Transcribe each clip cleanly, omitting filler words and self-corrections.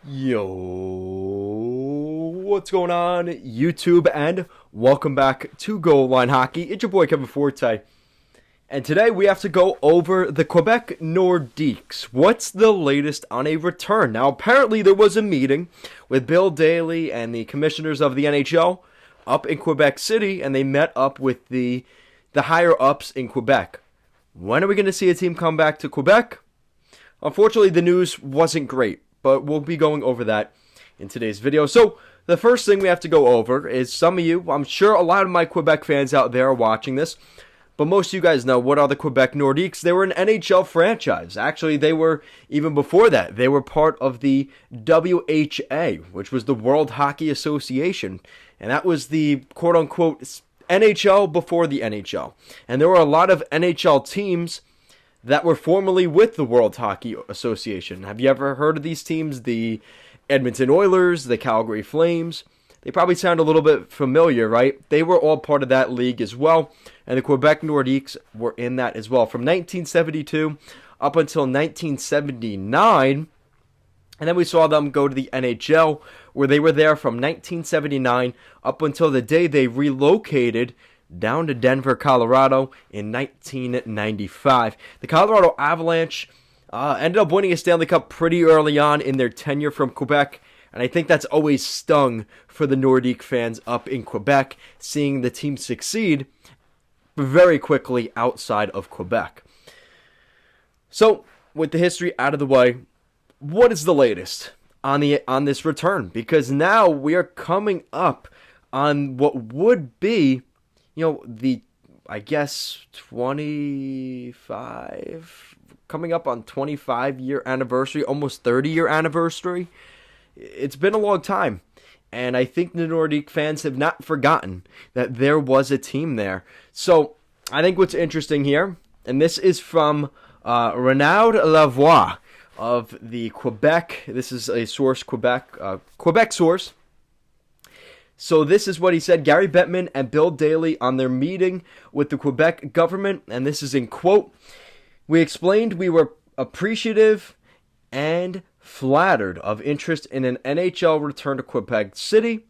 Yo, what's going on, YouTube, and welcome back to Goal Line Hockey. It's your boy Kevin Forte, and today we have to go over the Quebec Nordiques. What's the latest on a return? Now, apparently there was a meeting with Bill Daly and the commissioners of the NHL up in Quebec City, and they met up with the higher ups in Quebec. When are we going to see a team come back to Quebec? Unfortunately, the news wasn't great, but we'll be going over that in today's video. So the first thing we have to go over is some of you, I'm sure a lot of my Quebec fans out there are watching this, but most of you guys know what are the Quebec Nordiques. They were an NHL franchise. Actually, they were, even before that, they were part of the WHA, which was the World Hockey Association. And that was the quote-unquote NHL before the NHL. And there were a lot of NHL teams that were formerly with the World Hockey Association. Have you ever heard of these teams? The Edmonton Oilers, the Calgary Flames. They probably sound a little bit familiar, right? They were all part of that league as well, and the Quebec Nordiques were in that as well from 1972 up until 1979. And then we saw them go to the NHL, where they were there from 1979 up until the day they relocated down to Denver, Colorado in 1995. The Colorado Avalanche ended up winning a Stanley Cup pretty early on in their tenure from Quebec, and I think that's always stung for the Nordique fans up in Quebec, seeing the team succeed very quickly outside of Quebec. So, with the history out of the way, what is the latest on this return? Because now we are coming up on what would be, I guess 25, coming up on 25-year anniversary, almost 30-year anniversary. It's been a long time, and I think the Nordique fans have not forgotten that there was a team there. So I think what's interesting here, and this is from Renaud Lavoie of the Quebec. This is a source, Quebec source. So this is what he said. Gary Bettman and Bill Daly on their meeting with the Quebec government, and this is in quote, "We explained we were appreciative and flattered of interest in an NHL return to Quebec City.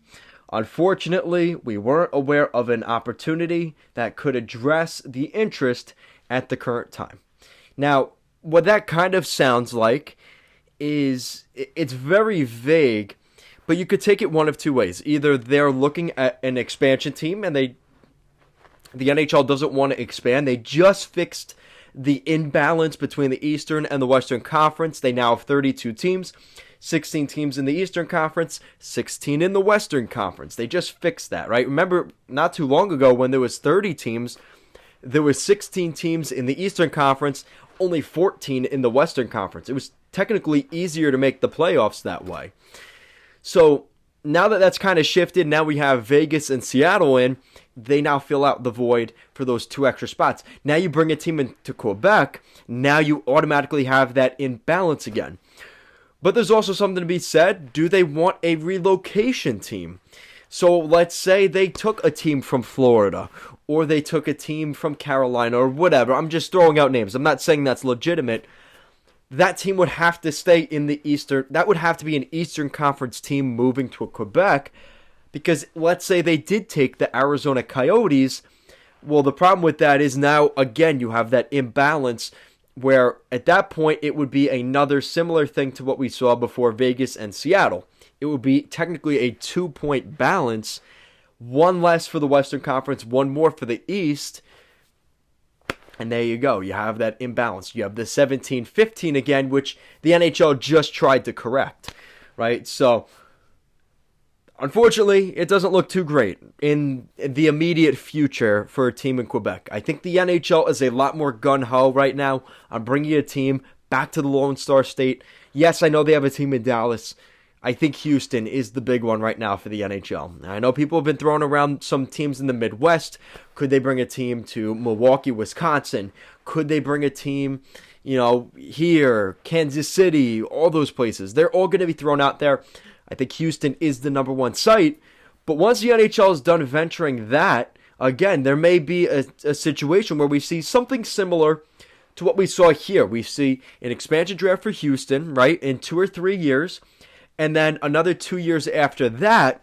Unfortunately, we weren't aware of an opportunity that could address the interest at the current time." Now, what that kind of sounds like is it's very vague, but you could take it one of two ways. Either they're looking at an expansion team and the NHL doesn't want to expand. They just fixed the imbalance between the Eastern and the Western Conference. They now have 32 teams, 16 teams in the Eastern Conference, 16 in the Western Conference. They just fixed that, right? Remember, not too long ago when there was 30 teams, there was 16 teams in the Eastern Conference, only 14 in the Western Conference. It was technically easier to make the playoffs that way. So now that that's kind of shifted, now we have Vegas and Seattle in. They now fill out the void for those two extra spots. Now you bring a team into Quebec. Now you automatically have that imbalance again. But there's also something to be said. Do they want a relocation team? So let's say they took a team from Florida, or they took a team from Carolina, or whatever. I'm just throwing out names. I'm not saying that's legitimate. That team would have to stay in the Eastern. That would have to be an Eastern Conference team moving to Quebec, because let's say they did take the Arizona Coyotes. Well, the problem with that is now, again, you have that imbalance where at that point it would be another similar thing to what we saw before Vegas and Seattle. It would be technically a 2-point balance, one less for the Western Conference, one more for the East. And there you go. You have that imbalance. You have the 17-15 again, which the NHL just tried to correct, right? So, unfortunately, it doesn't look too great in the immediate future for a team in Quebec. I think the NHL is a lot more gung-ho right now on bringing a team back to the Lone Star State. Yes, I know they have a team in Dallas. I think Houston is the big one right now for the NHL. I know people have been throwing around some teams in the Midwest. Could they bring a team to Milwaukee, Wisconsin? Could they bring a team, here, Kansas City, all those places? They're all going to be thrown out there. I think Houston is the number one site. But once the NHL is done venturing that, again, there may be a situation where we see something similar to what we saw here. We see an expansion draft for Houston, right, in 2 or 3 years. And then another 2 years after that,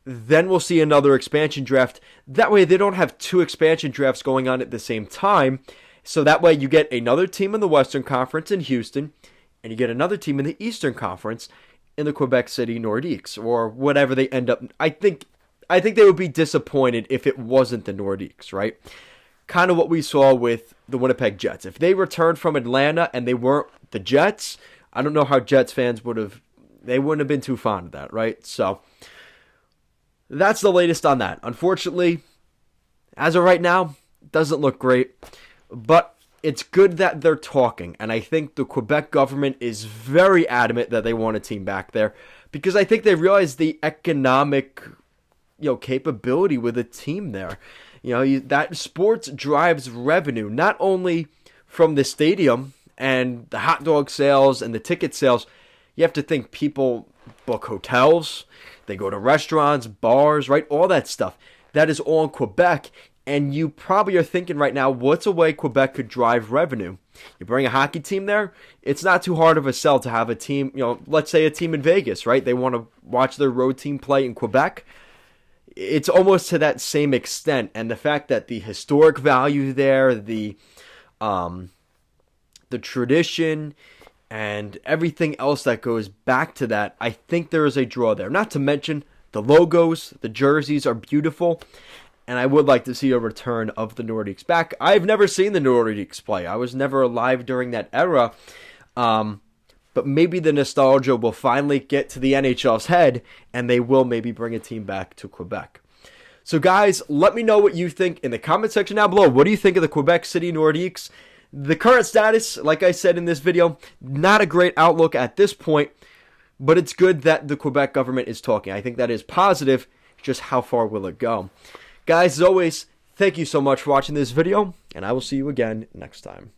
then we'll see another expansion draft. That way they don't have two expansion drafts going on at the same time. So that way you get another team in the Western Conference in Houston, and you get another team in the Eastern Conference in the Quebec City Nordiques, or whatever they end up. I think they would be disappointed if it wasn't the Nordiques, right? Kind of what we saw with the Winnipeg Jets. If they returned from Atlanta and they weren't the Jets, I don't know how Jets fans wouldn't have been too fond of that, right? So that's the latest on that. Unfortunately, as of right now, it doesn't look great, but it's good that they're talking, and I think the Quebec government is very adamant that they want a team back there, because I think they realize the economic, capability with a team there. That sports drives revenue, not only from the stadium and the hot dog sales and the ticket sales. You have to think people book hotels, they go to restaurants, bars, right? All that stuff. That is all in Quebec. And you probably are thinking right now, what's a way Quebec could drive revenue? You bring a hockey team there, it's not too hard of a sell to have a team, let's say a team in Vegas, right? They want to watch their road team play in Quebec. It's almost to that same extent. And the fact that the historic value there, the tradition, and everything else that goes back to that, I think there is a draw there. Not to mention the logos, the jerseys are beautiful, and I would like to see a return of the Nordiques back. I've never seen the Nordiques play. I was never alive during that era, but maybe the nostalgia will finally get to the NHL's head, and they will maybe bring a team back to Quebec. So guys, let me know what you think in the comment section down below. What do you think of the Quebec City Nordiques? The current status, like I said in this video, not a great outlook at this point, but it's good that the Quebec government is talking. I think that is positive. Just how far will it go? Guys, as always, thank you so much for watching this video, and I will see you again next time.